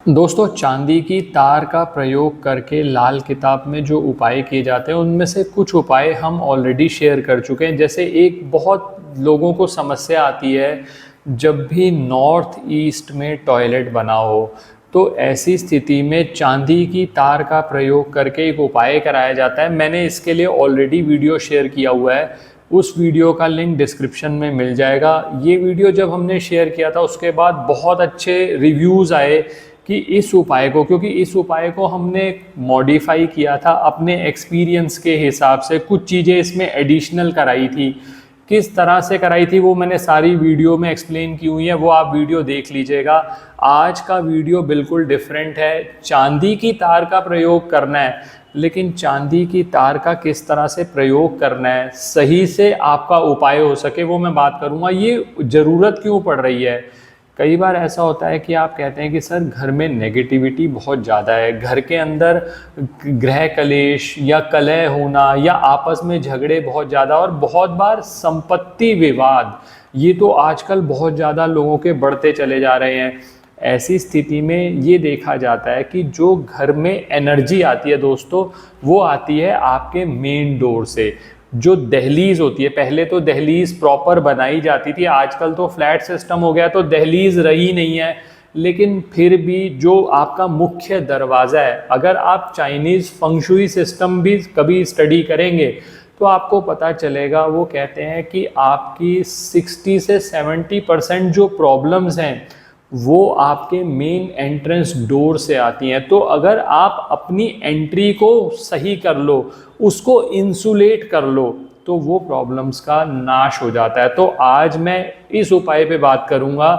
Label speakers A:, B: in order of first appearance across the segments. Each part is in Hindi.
A: दोस्तों, चांदी की तार का प्रयोग करके लाल किताब में जो उपाय किए जाते हैं उनमें से कुछ उपाय हम ऑलरेडी शेयर कर चुके हैं। जैसे एक बहुत लोगों को समस्या आती है जब भी नॉर्थ ईस्ट में टॉयलेट बना हो, तो ऐसी स्थिति में चांदी की तार का प्रयोग करके एक उपाय कराया जाता है। मैंने इसके लिए ऑलरेडी वीडियो शेयर किया हुआ है, उस वीडियो का लिंक डिस्क्रिप्शन में मिल जाएगा। ये वीडियो जब हमने शेयर किया था उसके बाद बहुत अच्छे रिव्यूज़ आए कि इस उपाय को, क्योंकि इस उपाय को हमने मॉडिफाई किया था अपने एक्सपीरियंस के हिसाब से, कुछ चीज़ें इसमें एडिशनल कराई थी। किस तरह से कराई थी वो मैंने सारी वीडियो में एक्सप्लेन की हुई है, वो आप वीडियो देख लीजिएगा। आज का वीडियो बिल्कुल डिफरेंट है। चांदी की तार का प्रयोग करना है, लेकिन चांदी की तार का किस तरह से प्रयोग करना है सही से आपका उपाय हो सके वो मैं बात करूँगा। ये ज़रूरत क्यों पड़ रही है? कई बार ऐसा होता है कि आप कहते हैं कि सर घर में नेगेटिविटी बहुत ज़्यादा है, घर के अंदर गृह कलेश या कलह होना या आपस में झगड़े बहुत ज़्यादा, और बहुत बार संपत्ति विवाद, ये तो आजकल बहुत ज़्यादा लोगों के बढ़ते चले जा रहे हैं। ऐसी स्थिति में ये देखा जाता है कि जो घर में एनर्जी आती है दोस्तों, वो आती है आपके मेन डोर से। जो दहलीज होती है, पहले तो दहलीज प्रॉपर बनाई जाती थी, आजकल तो फ्लैट सिस्टम हो गया तो दहलीज रही नहीं है, लेकिन फिर भी जो आपका मुख्य दरवाज़ा है, अगर आप चाइनीज़ फंगशुई सिस्टम भी कभी स्टडी करेंगे तो आपको पता चलेगा। वो कहते हैं कि आपकी 60 से 70% जो प्रॉब्लम्स हैं वो आपके मेन एंट्रेंस डोर से आती हैं। तो अगर आप अपनी एंट्री को सही कर लो, उसको इंसुलेट कर लो, तो वो प्रॉब्लम्स का नाश हो जाता है। तो आज मैं इस उपाय पे बात करूंगा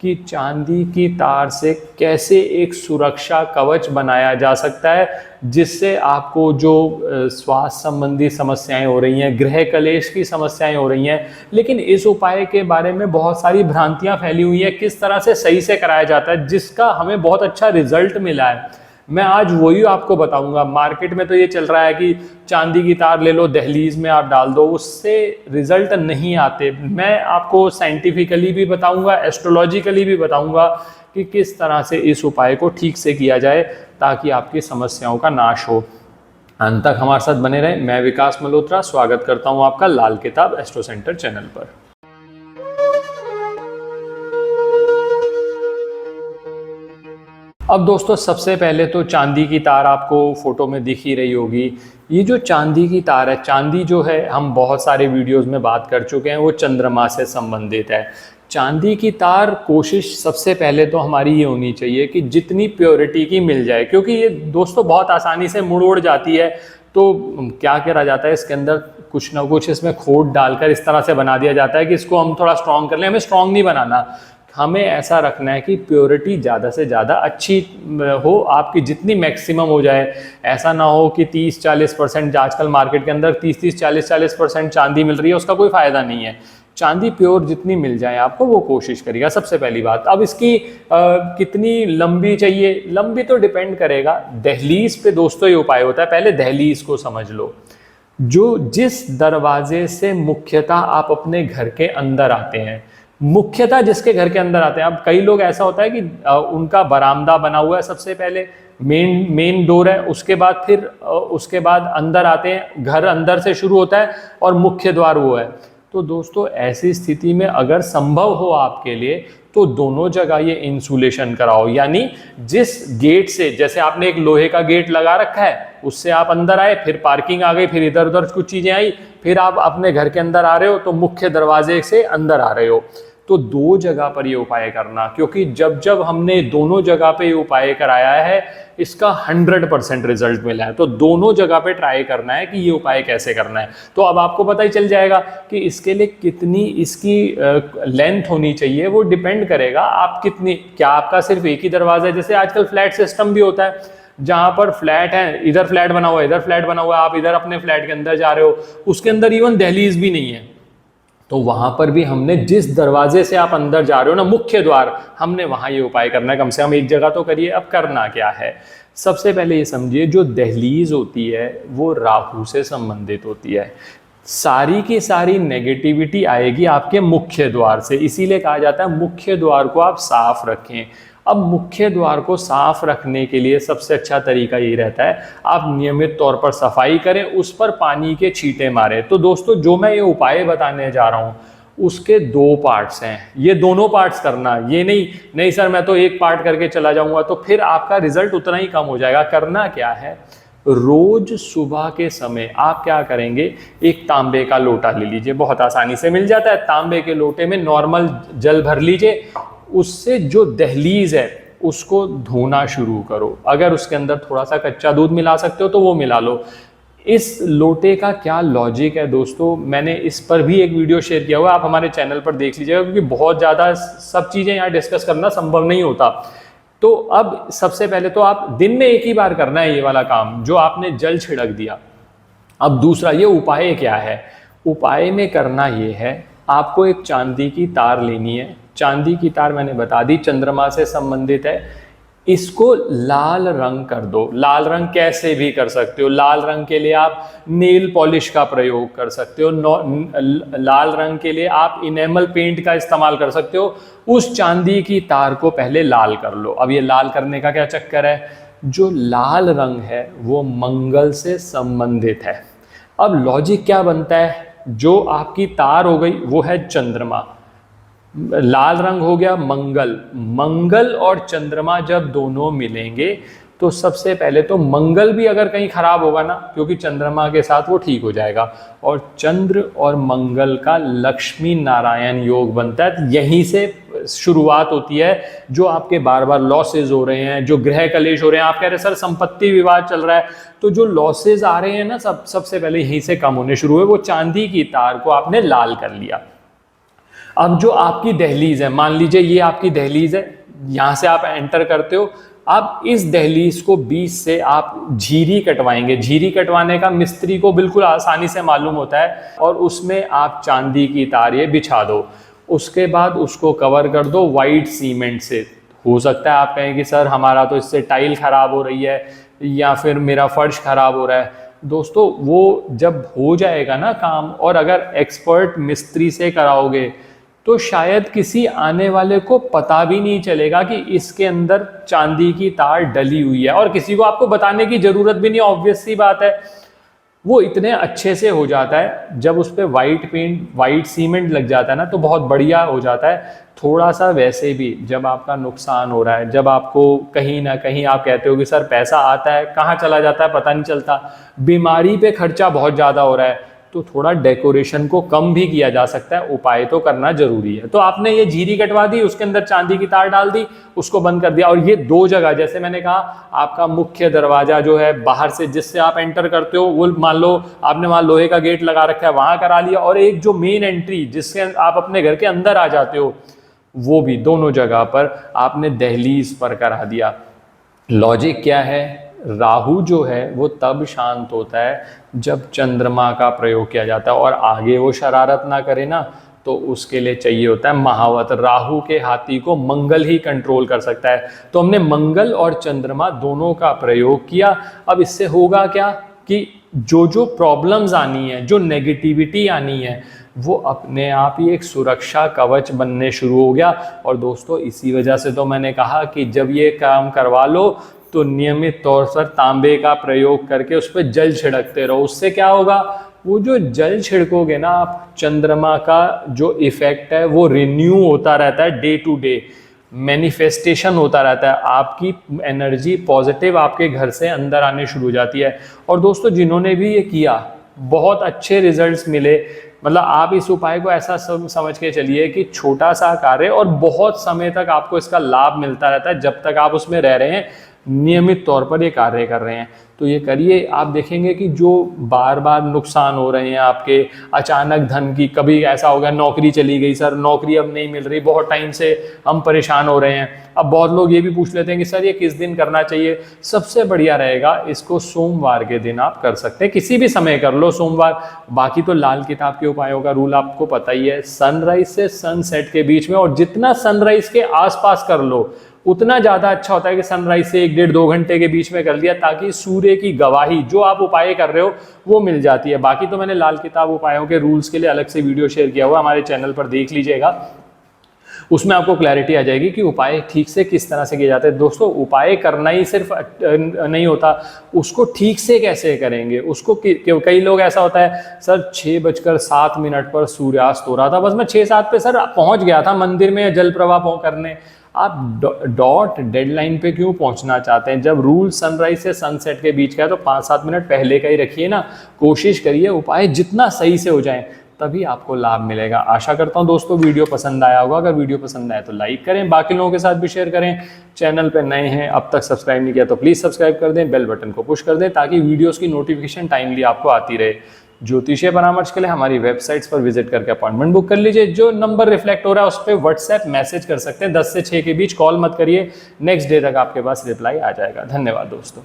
A: कि चांदी की तार से कैसे एक सुरक्षा कवच बनाया जा सकता है, जिससे आपको जो स्वास्थ्य संबंधी समस्याएं हो रही हैं, गृह कलेश की समस्याएं हो रही हैं, लेकिन इस उपाय के बारे में बहुत सारी भ्रांतियां फैली हुई हैं, किस तरह से सही से कराया जाता है, जिसका हमें बहुत अच्छा रिजल्ट मिला है। मैं आज वही आपको बताऊंगा। मार्केट में तो ये चल रहा है कि चांदी की तार ले लो, दहलीज में आप डाल दो, उससे रिजल्ट नहीं आते। मैं आपको साइंटिफिकली भी बताऊंगा, एस्ट्रोलॉजिकली भी बताऊंगा कि किस तरह से इस उपाय को ठीक से किया जाए ताकि आपकी समस्याओं का नाश हो। अंत तक हमारे साथ बने रहें। मैं विकास मल्होत्रा स्वागत करता हूं आपका लाल किताब एस्ट्रो सेंटर चैनल पर। अब दोस्तों, सबसे पहले तो चांदी की तार आपको फोटो में दिख ही रही होगी। ये जो चांदी की तार है, चांदी जो है, हम बहुत सारे वीडियोस में बात कर चुके हैं, वो चंद्रमा से संबंधित है। चांदी की तार कोशिश सबसे पहले तो हमारी ये होनी चाहिए कि जितनी प्योरिटी की मिल जाए, क्योंकि ये दोस्तों बहुत आसानी से मुड़ उड़ जाती है। तो क्या करा जाता है, इसके अंदर कुछ ना कुछ इसमें खोट डालकर इस तरह से बना दिया जाता है कि इसको हम थोड़ा स्ट्रॉन्ग कर लें। हमें स्ट्रॉन्ग नहीं बनाना, हमें ऐसा रखना है कि प्योरिटी ज़्यादा से ज़्यादा अच्छी हो, आपकी जितनी मैक्सिमम हो जाए। ऐसा ना हो कि 30-40%, आजकल मार्केट के अंदर 30-30, 40-40% चांदी मिल रही है, उसका कोई फ़ायदा नहीं है। चांदी प्योर जितनी मिल जाए आपको, वो कोशिश करिएगा सबसे पहली बात। अब इसकी कितनी लंबी चाहिए, लंबी तो डिपेंड करेगा दहलीज पे दोस्तों। ये उपाय होता है, पहले दहलीज को समझ लो। जो जिस दरवाजे से मुख्यतः आप अपने घर के अंदर आते हैं, मुख्यतः जिसके घर के अंदर आते हैं। अब कई लोग ऐसा होता है कि उनका बरामदा बना हुआ है, सबसे पहले मेन डोर है, उसके बाद अंदर आते हैं, घर अंदर से शुरू होता है और मुख्य द्वार वो है। तो दोस्तों, ऐसी स्थिति में अगर संभव हो आपके लिए तो दोनों जगह ये इंसुलेशन कराओ। यानी जिस गेट से, जैसे आपने एक लोहे का गेट लगा रखा है, उससे आप अंदर आए, फिर पार्किंग आ गई, फिर इधर उधर कुछ चीजें आई, फिर आप अपने घर के अंदर आ रहे हो, तो मुख्य दरवाजे से अंदर आ रहे हो। तो दो जगह पर ये उपाय करना, क्योंकि जब जब हमने दोनों जगह पे ये उपाय कराया है, इसका 100% रिजल्ट मिला है। तो दोनों जगह पे ट्राई करना है कि ये उपाय कैसे करना है। तो अब आपको पता ही चल जाएगा कि इसके लिए कितनी इसकी लेंथ होनी चाहिए। वो डिपेंड करेगा आप कितनी, क्या आपका सिर्फ एक ही दरवाजा है। जैसे आजकल फ्लैट सिस्टम भी होता है, जहां पर फ्लैट है, इधर फ्लैट बना हुआ है, इधर फ्लैट बना हुआ है, आप इधर अपने फ्लैट के अंदर जा रहे हो, उसके अंदर इवन दहलीज भी नहीं है, तो वहां पर भी हमने जिस दरवाजे से आप अंदर जा रहे हो ना, मुख्य द्वार, हमने वहां ये उपाय करना है। कम से कम एक जगह तो करिए। अब करना क्या है, सबसे पहले ये समझिए, जो दहलीज होती है वो राहु से संबंधित होती है। सारी की सारी नेगेटिविटी आएगी आपके मुख्य द्वार से, इसीलिए कहा जाता है मुख्य द्वार को आप साफ रखें। अब मुख्य द्वार को साफ रखने के लिए सबसे अच्छा तरीका यही रहता है, आप नियमित तौर पर सफाई करें, उस पर पानी के छींटे मारें। तो दोस्तों जो मैं ये उपाय बताने जा रहा हूँ उसके 2 पार्ट्स हैं, ये दोनों पार्ट्स करना, ये नहीं सर मैं तो एक पार्ट करके चला जाऊंगा, तो फिर आपका रिजल्ट उतना ही कम हो जाएगा। करना क्या है, रोज सुबह के समय आप क्या करेंगे, एक तांबे का लोटा ले लीजिए, बहुत आसानी से मिल जाता है। तांबे के लोटे में नॉर्मल जल भर लीजिए, उससे जो दहलीज है उसको धोना शुरू करो। अगर उसके अंदर थोड़ा सा कच्चा दूध मिला सकते हो तो वो मिला लो। इस लोटे का क्या लॉजिक है दोस्तों, मैंने इस पर भी एक वीडियो शेयर किया हुआ है, आप हमारे चैनल पर देख लीजिएगा, क्योंकि बहुत ज़्यादा सब चीज़ें यहाँ डिस्कस करना संभव नहीं होता। तो अब सबसे पहले तो आप दिन में एक ही बार करना है ये वाला काम जो आपने जल छिड़क दिया। अब दूसरा, ये उपाय क्या है, उपाय में करना ये है, आपको एक चांदी की तार लेनी है। चांदी की तार मैंने बता दी चंद्रमा से संबंधित है। इसको लाल रंग कर दो। लाल रंग कैसे भी कर सकते हो, लाल रंग के लिए आप नेल पॉलिश का प्रयोग कर सकते हो, लाल रंग के लिए आप इनेमल पेंट का इस्तेमाल कर सकते हो। उस चांदी की तार को पहले लाल कर लो। अब ये लाल करने का क्या चक्कर है, जो लाल रंग है वो मंगल से संबंधित है। अब लॉजिक क्या बनता है, जो आपकी तार हो गई वो है चंद्रमा, लाल रंग हो गया मंगल। मंगल और चंद्रमा जब दोनों मिलेंगे तो सबसे पहले तो मंगल भी अगर कहीं खराब होगा ना, क्योंकि चंद्रमा के साथ वो ठीक हो जाएगा, और चंद्र और मंगल का लक्ष्मी नारायण योग बनता है। यहीं से शुरुआत होती है। जो आपके बार बार लॉसेज हो रहे हैं, जो ग्रह कलेश हो रहे हैं, आप कह रहे हैं सर संपत्ति विवाद चल रहा है, तो जो लॉसेज आ रहे हैं ना सबसे पहले यहीं से कम होने शुरू हुए। वो चांदी की तार को आपने लाल कर लिया। अब जो आपकी दहलीज है, मान लीजिए ये आपकी दहलीज है, यहाँ से आप एंटर करते हो। अब इस दहलीज को बीच से आप झीरी कटवाएंगे। झीरी कटवाने का मिस्त्री को बिल्कुल आसानी से मालूम होता है, और उसमें आप चांदी की तार ये बिछा दो। उसके बाद उसको कवर कर दो वाइट सीमेंट से। हो सकता है आप कहें कि सर हमारा तो इससे टाइल खराब हो रही है या फिर मेरा फर्श खराब हो रहा है। दोस्तों वो जब हो जाएगा ना काम, और अगर एक्सपर्ट मिस्त्री से कराओगे तो शायद किसी आने वाले को पता भी नहीं चलेगा कि इसके अंदर चांदी की तार डली हुई है, और किसी को आपको बताने की जरूरत भी नहीं, ऑब्वियस सी बात है। वो इतने अच्छे से हो जाता है, जब उस पर वाइट पेंट वाइट सीमेंट लग जाता है ना तो बहुत बढ़िया हो जाता है। थोड़ा सा वैसे भी जब आपका नुकसान हो रहा है, जब आपको कहीं ना कहीं आप कहते हो कि सर पैसा आता है कहाँ चला जाता है पता नहीं चलता, बीमारी पे खर्चा बहुत ज़्यादा हो रहा है, तो थोड़ा डेकोरेशन को कम भी किया जा सकता है। उपाय तो करना जरूरी है। तो आपने ये झीरी कटवा दी, उसके अंदर चांदी की तार डाल दी, उसको बंद कर दिया। और ये 2 जगह, जैसे मैंने कहा, आपका मुख्य दरवाजा जो है बाहर से जिससे आप एंटर करते हो, वो मान लो आपने वहां लोहे का गेट लगा रखा है, वहां करा लिया। और एक जो मेन एंट्री जिससे आप अपने घर के अंदर आ जाते हो, वो भी दोनों जगह पर आपने दहलीज पर करा दिया। लॉजिक क्या है, राहु जो है वो तब शांत होता है जब चंद्रमा का प्रयोग किया जाता है, और आगे वो शरारत ना करे ना, तो उसके लिए चाहिए होता है महावत। राहु के हाथी को मंगल ही कंट्रोल कर सकता है। तो हमने मंगल और चंद्रमा दोनों का प्रयोग किया। अब इससे होगा क्या कि जो प्रॉब्लम्स आनी है, जो नेगेटिविटी आनी है, वो अपने आप ही एक सुरक्षा कवच बनने शुरू हो गया। और दोस्तों इसी वजह से तो मैंने कहा कि जब ये काम करवा लो तो नियमित तौर पर तांबे का प्रयोग करके उस पर जल छिड़कते रहो। उससे क्या होगा, वो जो जल छिड़कोगे ना आप, चंद्रमा का जो इफेक्ट है वो रिन्यू होता रहता है, डे टू डे मैनिफेस्टेशन होता रहता है। आपकी एनर्जी पॉजिटिव आपके घर से अंदर आने शुरू हो जाती है। और दोस्तों जिन्होंने भी ये किया, बहुत अच्छे रिजल्ट्स मिले। मतलब आप इस उपाय को ऐसा समझ के चलिए कि छोटा सा कार्य और बहुत समय तक आपको इसका लाभ मिलता रहता है, जब तक आप उसमें रह रहे हैं, नियमित तौर पर ये कार्य कर रहे हैं। तो ये करिए, आप देखेंगे कि जो बार बार नुकसान हो रहे हैं आपके, अचानक धन की, कभी ऐसा हो गया नौकरी चली गई, सर नौकरी अब नहीं मिल रही, बहुत टाइम से हम परेशान हो रहे हैं। अब बहुत लोग ये भी पूछ लेते हैं कि सर ये किस दिन करना चाहिए। सबसे बढ़िया रहेगा इसको सोमवार के दिन आप कर सकते हैं, किसी भी समय कर लो सोमवार। बाकी तो लाल किताब के उपायों का रूल आपको पता ही है, सनराइज से सनसेट के बीच में, और जितना सनराइज के आसपास कर लो उतना ज़्यादा अच्छा होता है कि सनराइज से 1-1.5-2 घंटे के बीच में कर लिया, ताकि सूर्य की गवाही जो आप उपाय कर रहे हो वो मिल जाती है। बाकी तो मैंने लाल किताब उपायों के रूल्स के लिए अलग से वीडियो शेयर किया हुआ, हमारे चैनल पर देख लीजिएगा। उसमें आपको क्लैरिटी आ जाएगी कि उपाय ठीक से किस तरह से किए जाते हैं। दोस्तों, उपाय करना ही सिर्फ नहीं होता, उसको ठीक से कैसे करेंगे उसको कई लोग ऐसा होता है, सर 6:07 पर सूर्यास्त हो रहा था, बस मैं 6-7 पे सर पहुंच गया था मंदिर में जल प्रवाह करने। आप डॉट डेडलाइन पे क्यों पहुंचना चाहते हैं? जब रूल सनराइज से सनसेट के बीच का है तो 5-7 मिनट पहले का ही रखिए ना। कोशिश करिए उपाय जितना सही से हो जाए, तभी आपको लाभ मिलेगा। आशा करता हूं दोस्तों वीडियो पसंद आया होगा। अगर वीडियो पसंद आया तो लाइक करें, बाकी लोगों के साथ भी शेयर करें। चैनल पे नए हैं, अब तक सब्सक्राइब नहीं किया तो प्लीज़ सब्सक्राइब कर दें, बेल बटन को पुश कर दें ताकि वीडियोस की नोटिफिकेशन टाइमली आपको आती रहे। ज्योतिषीय परामर्श के लिए हमारी वेबसाइट्स पर विजिट करके अपॉइंटमेंट बुक कर लीजिए। जो नंबर रिफ्लेक्ट हो रहा है उस पर व्हाट्सएप मैसेज कर सकते हैं। 10 से 6 के बीच कॉल मत करिए, नेक्स्ट डे तक आपके पास रिप्लाई आ जाएगा। धन्यवाद दोस्तों।